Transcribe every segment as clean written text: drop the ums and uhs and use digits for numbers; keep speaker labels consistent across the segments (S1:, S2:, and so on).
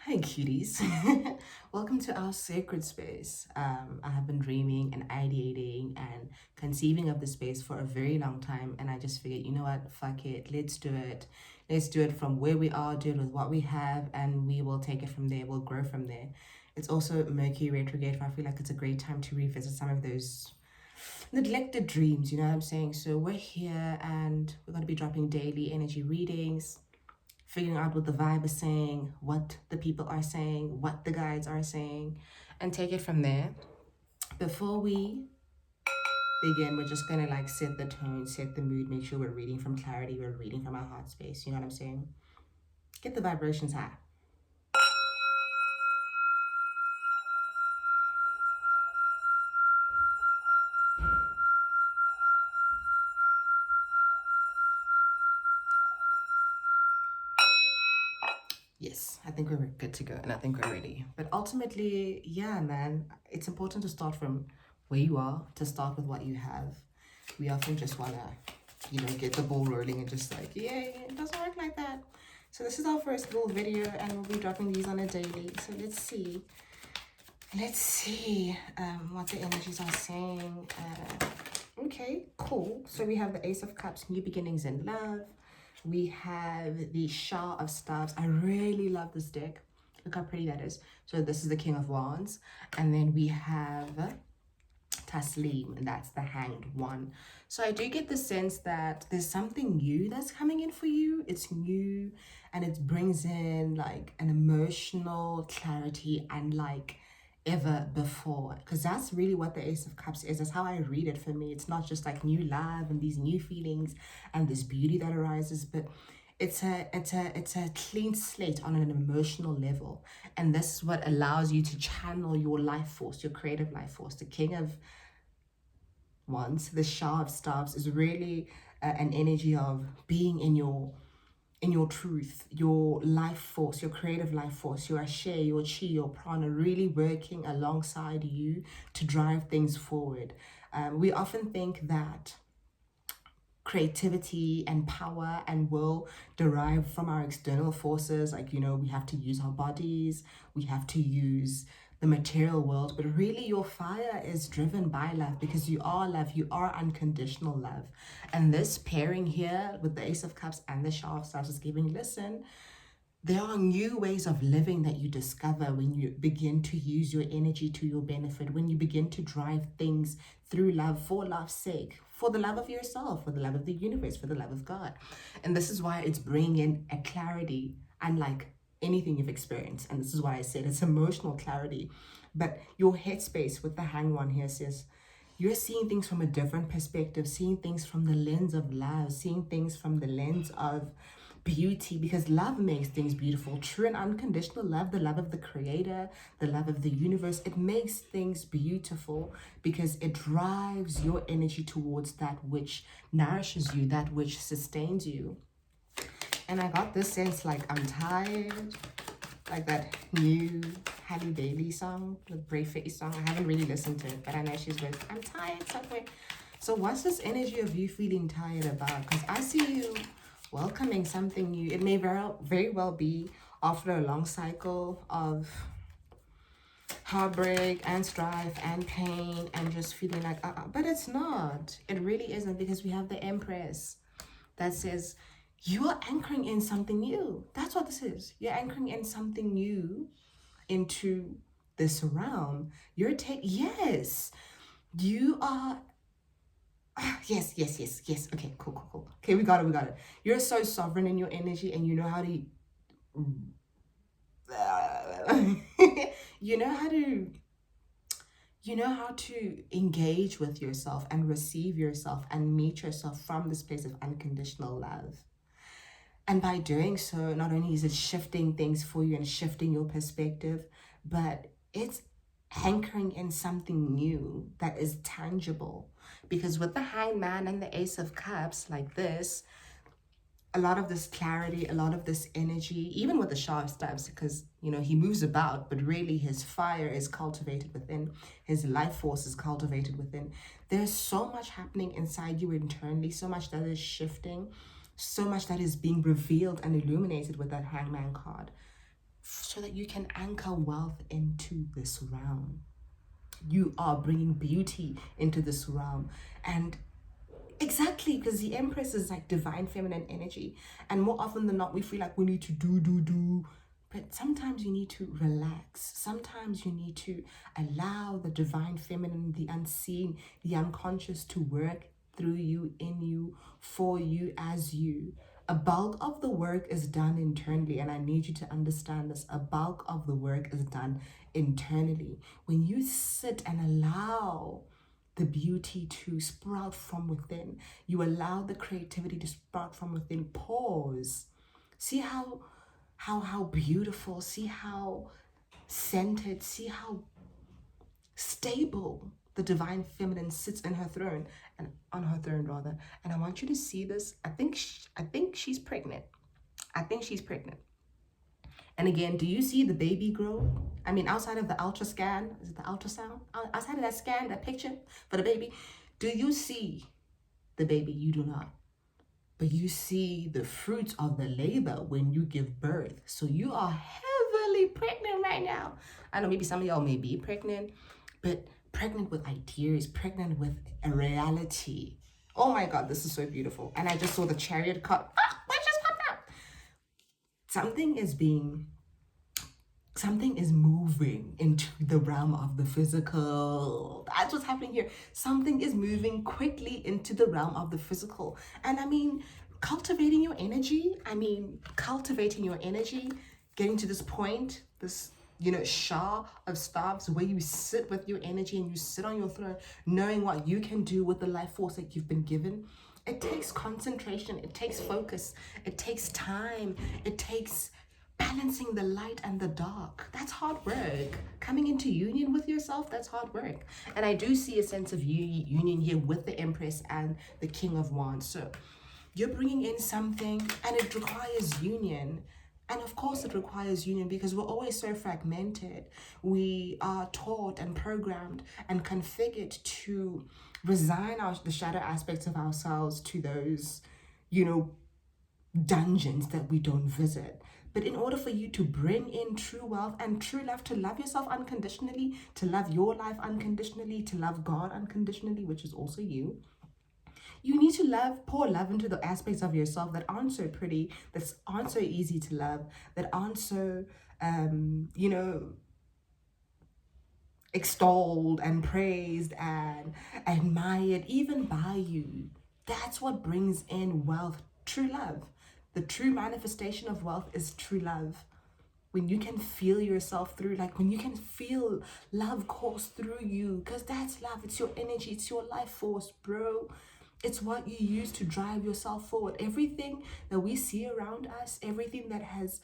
S1: Hi, cuties. Welcome to our sacred space. I have been dreaming and ideating and conceiving of the space for a very long time, and I just figured, you know what, fuck it, let's do it. Let's do it from where we are, do it with what we have, and we will take it from there. We'll grow from there. It's also Mercury retrograde, and I feel like it's a great time to revisit some of those neglected dreams, you know what I'm saying? So we're here and we're going to be dropping daily energy readings, figuring out what the vibe is saying, what the people are saying, what the guides are saying, and take it from there. Before we begin, we're just gonna like set the tone, set the mood, make sure we're reading from clarity, we're reading from our heart space. You know what I'm saying? Get the vibrations high. Yes, I think we're good to go and I think we're ready. But ultimately, yeah, man, it's important to start from where you are, to start with what you have. We often just want to, get the ball rolling and just like, yeah, it doesn't work like that. So this is our first little video and we'll be dropping these on a daily. So let's see. Let's see what the energies are saying. Okay, cool. So we have the Ace of Cups, new beginnings in love. We have the Shah of Staves. I really love this deck. Look how pretty that is. So this is the King of Wands. And then we have Taslim, and that's the Hanged One. So I do get the sense that there's something new that's coming in for you. It's new and it brings in like an emotional clarity and like ever before, because that's really what the Ace of Cups is. That's how I read it. For me, it's not just like new love and these new feelings and this beauty that arises, but it's a clean slate on an emotional level, and this is what allows you to channel your life force, your creative life force. The King of Wands, the Shah of Staves, is really an energy of being in your truth, your life force, your creative life force, your ashe, your chi, your prana, really working alongside you to drive things forward. We often think that creativity and power and will derive from our external forces, like, we have to use our bodies, we have to use the material world, but really your fire is driven by love, because you are love, you are unconditional love. And this pairing here with the Ace of Cups and the Shah of Staves is giving, listen, there are new ways of living that you discover when you begin to use your energy to your benefit, when you begin to drive things through love, for love's sake, for the love of yourself, for the love of the universe, for the love of God. And this is why it's bringing in a clarity unlike anything you've experienced. And this is why I said it's emotional clarity. But your headspace with the Hanged One here says, you're seeing things from a different perspective, seeing things from the lens of love, seeing things from the lens of beauty, because love makes things beautiful. True and unconditional love, the love of the creator, the love of the universe, it makes things beautiful because it drives your energy towards that which nourishes you, that which sustains you. And I got this sense like I'm tired, like that new Halle Bailey song, the Brave Face song. I haven't really listened to it, but I know she's with I'm tired somewhere. So what's this energy of you feeling tired about? Because I see you welcoming something new. It may very well be after a long cycle of heartbreak and strife and pain and just feeling like, but it's not. It really isn't, because we have the Empress that says, you are anchoring in something new. That's what this is. You're anchoring in something new into this realm. Yes, you are. Yes. Okay, cool. Okay, we got it. You're so sovereign in your energy, and you know how to. you know how to. You know how to engage with yourself and receive yourself and meet yourself from this place of unconditional love. And by doing so, not only is it shifting things for you and shifting your perspective, but it's anchoring in something new that is tangible. Because with the Hanged Man and the Ace of Cups, like this, a lot of this clarity, a lot of this energy, even with the Shah of Staves, because, he moves about, but really his fire is cultivated within, his life force is cultivated within. There's so much happening inside you internally, so much that is shifting, so much that is being revealed and illuminated with that Hangman card. so that you can anchor wealth into this realm. You are bringing beauty into this realm. And exactly, because the Empress is like divine feminine energy. And more often than not, we feel like we need to do. But sometimes you need to relax. Sometimes you need to allow the divine feminine, the unseen, the unconscious to work through you, in you, for you, as you. A bulk of the work is done internally, and I need you to understand this. A bulk of the work is done internally. When you sit and allow the beauty to sprout from within, you allow the creativity to sprout from within. Pause. See how beautiful, see how centered, see how stable the divine feminine sits in her throne, and on her throne rather. And I want you to see this. I think she's pregnant. I think she's pregnant. And again, do you see the baby grow? I mean, outside of the ultra scan, is it the ultrasound? Outside of that scan, that picture for the baby, do you see the baby? You do not. But you see the fruits of the labor when you give birth. So you are heavily pregnant right now. I know maybe some of y'all may be pregnant, but pregnant with ideas, pregnant with a reality. Oh my God, this is so beautiful. And I just saw the chariot card. What just popped up? Something is moving into the realm of the physical. That's what's happening here. Something is moving quickly into the realm of the physical. And I mean, cultivating your energy, getting to this point, this, Shah of Staves, where you sit with your energy and you sit on your throne, knowing what you can do with the life force that you've been given. It takes concentration, it takes focus, it takes time, it takes balancing the light and the dark. That's hard work. Coming into union with yourself, that's hard work. And I do see a sense of union here with the Empress and the King of Wands. So you're bringing in something, and it requires union. And of course it requires union because we're always so fragmented. We are taught and programmed and configured to resign the shadow aspects of ourselves to those, dungeons that we don't visit. But in order for you to bring in true wealth and true love, to love yourself unconditionally, to love your life unconditionally, to love God unconditionally, which is also you, you need to pour love into the aspects of yourself that aren't so pretty, that aren't so easy to love, that aren't so, extolled and praised and admired even by you. That's what brings in wealth, true love. The true manifestation of wealth is true love. When you can feel yourself through, like when you can feel love course through you, because that's love. It's your energy, it's your life force, bro. It's what you use to drive yourself forward. Everything that we see around us, everything that has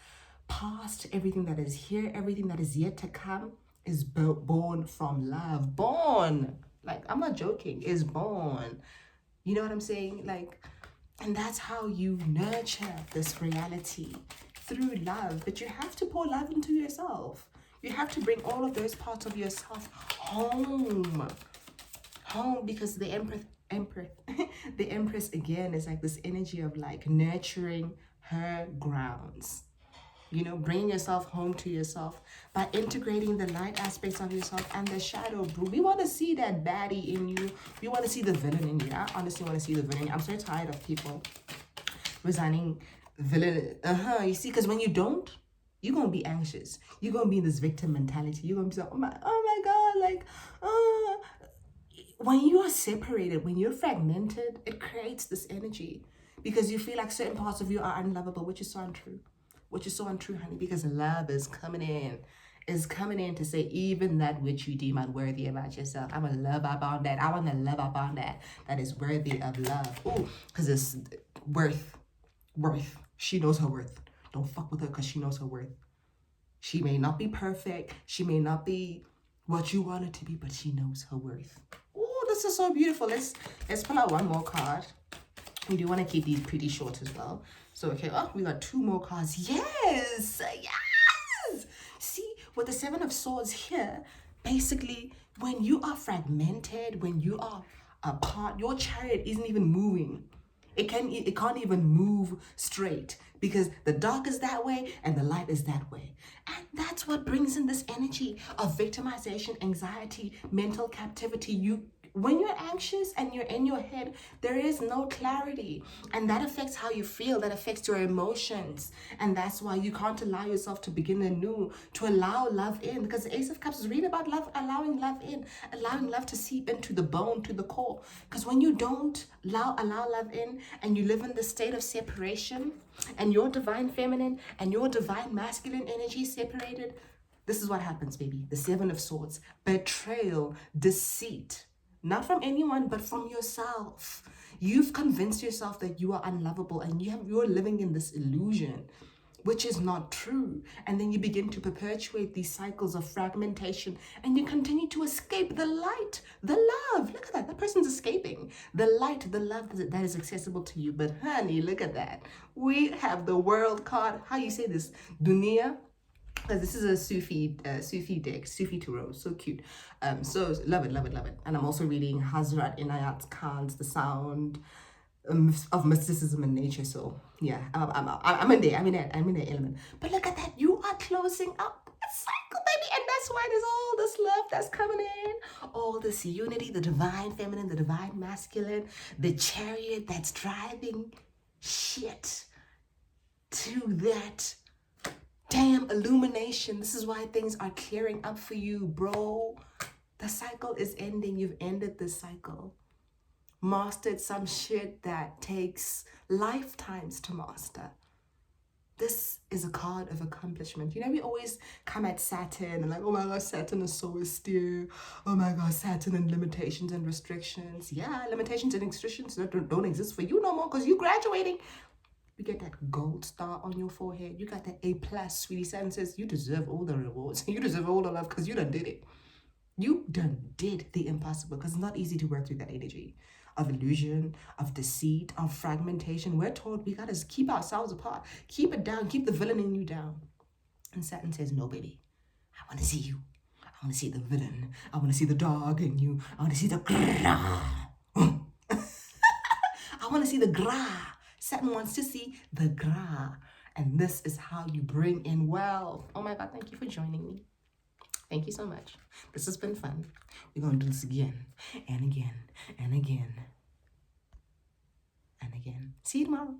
S1: passed, everything that is here, everything that is yet to come is born from love. Born. Like, I'm not joking. Is born. You know what I'm saying? Like, and that's how you nurture this reality, through love. But you have to pour love into yourself. You have to bring all of those parts of yourself home. Home, because the the Empress again is like this energy of like nurturing her grounds. Bringing yourself home to yourself by integrating the light aspects of yourself and the shadow, bro. We want to see that baddie in you. We want to see the villain in you. I honestly want to see the villain. I'm so tired of people resigning villain. You see, because when you don't, you're going to be anxious. You're going to be in this victim mentality. You're going to be like, oh my God, like, when you are separated, when you're fragmented, it creates this energy because you feel like certain parts of you are unlovable, which is so untrue. Which is so untrue, honey, because love is coming in to say, even that which you deem unworthy about yourself, I'm gonna love up on that. I want to love up on that is worthy of love. Ooh, because it's worth. She knows her worth. Don't fuck with her because she knows her worth. She may not be perfect. She may not be what you want her to be, but she knows her worth. Oh, this is so beautiful. Let's pull out one more card. We do want to keep these pretty short as well. So, okay, we got two more cards. Yes! See, with the Seven of Swords here, basically, when you are fragmented, when you are apart, your chariot isn't even moving. It can't even move straight because the dark is that way and the light is that way. And that's what brings in this energy of victimization, anxiety, mental captivity. When you're anxious and you're in your head, there is no clarity, and that affects how you feel, that affects your emotions, and that's why you can't allow yourself to begin anew, to allow love in, because the Ace of Cups is really about love, allowing love in, allowing love to seep into the bone, to the core. Because when you don't allow love in, and you live in the state of separation, and your divine feminine and your divine masculine energy is separated, this is what happens, baby. The Seven of Swords: betrayal, deceit, not from anyone, but from yourself. You've convinced yourself that you are unlovable, and you're living in this illusion, which is not true. And then you begin to perpetuate these cycles of fragmentation, and you continue to escape the light, the love. Look at that. That person's escaping the light, the love that is accessible to you. But honey, look at that. We have the world card. How you say this? Dunia. Because this is a Sufi deck, Sufi tarot, so cute. So love it, love it, love it. And I'm also reading Hazrat Inayat Khan's The Sound of Mysticism and Nature. So yeah, I'm in there, I'm in that element. But look at that, you are closing up a cycle, baby, and that's why there's all this love that's coming in, all this unity, the divine feminine, the divine masculine, the chariot that's driving shit to that damn illumination. This is why things are clearing up for you, bro. The cycle is ending. You've ended this cycle. Mastered some shit that takes lifetimes to master. This is a card of accomplishment. You know, we always come at Saturn and like, oh my God, Saturn is so austere. Oh my God, Saturn and limitations and restrictions. Yeah, limitations and restrictions don't exist for you no more because you're graduating. You get that gold star on your forehead. You got that A+, sweetie. Saturn says you deserve all the rewards. You deserve all the love because you done did it. You done did the impossible, because it's not easy to work through that energy of illusion, of deceit, of fragmentation. We're told we gotta keep ourselves apart. Keep it down. Keep the villain in you down. And Saturn says, no, baby. I want to see you. I want to see the villain. I want to see the dog in you. I want to see the gra. I want to see the gra. Saturn wants to see the gra. And this is how you bring in wealth. Oh my God, thank you for joining me. Thank you so much. This has been fun. We're going to do this again and again and again and again. See you tomorrow.